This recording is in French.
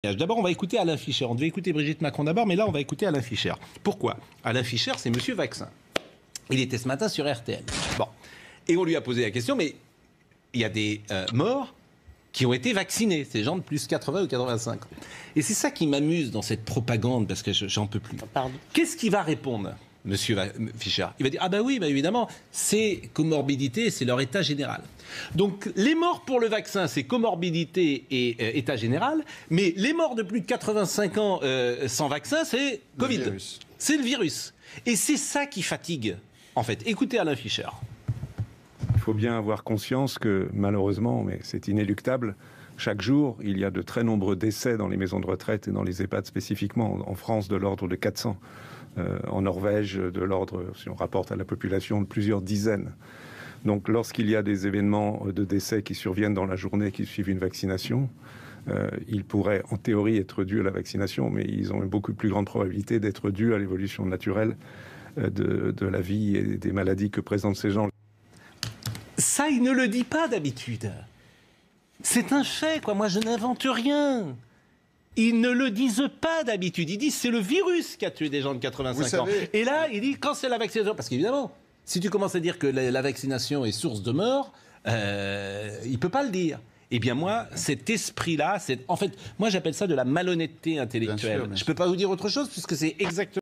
D'abord, on va écouter Alain Fischer. On devait écouter Brigitte Macron d'abord, mais là, on va écouter Alain Fischer. Pourquoi ? Alain Fischer, c'est Monsieur Vaccin. Il était ce matin sur RTL. Bon. Et on lui a posé la question, mais il y a des morts qui ont été vaccinés, ces gens de plus 80 ou 85 ans. Et c'est ça qui m'amuse dans cette propagande, parce que j'en peux plus. Pardon. Qu'est-ce qu'il va répondre, Monsieur Fischer ? Il va dire, ah ben oui, bah évidemment, c'est comorbidité, c'est leur état général. Donc les morts pour le vaccin, c'est comorbidité et état général, mais les morts de plus de 85 ans sans vaccin, c'est Covid. C'est le virus. Et c'est ça qui fatigue, en fait. Écoutez Alain Fischer. Il faut bien avoir conscience que, malheureusement, mais c'est inéluctable, chaque jour, il y a de très nombreux décès dans les maisons de retraite et dans les EHPAD spécifiquement. En France, de l'ordre de 400. En Norvège, de l'ordre, si on rapporte à la population, de plusieurs dizaines. Donc, lorsqu'il y a des événements de décès qui surviennent dans la journée qui suivent une vaccination, ils pourraient, en théorie, être dus à la vaccination, mais ils ont une beaucoup plus grande probabilité d'être dus à l'évolution naturelle de la vie et des maladies que présentent ces gens. Ça, il ne le dit pas d'habitude. C'est un fait, quoi. Moi, je n'invente rien. Ils ne le disent pas d'habitude. Ils disent c'est le virus qui a tué des gens de 85 ans. Et là, il dit quand c'est la vaccination. Parce qu'évidemment, si tu commences à dire que la vaccination est source de mort, il ne peut pas le dire. Eh bien moi, cet esprit-là, en fait, moi j'appelle ça de la malhonnêteté intellectuelle. Je ne peux pas vous dire autre chose puisque c'est exactement...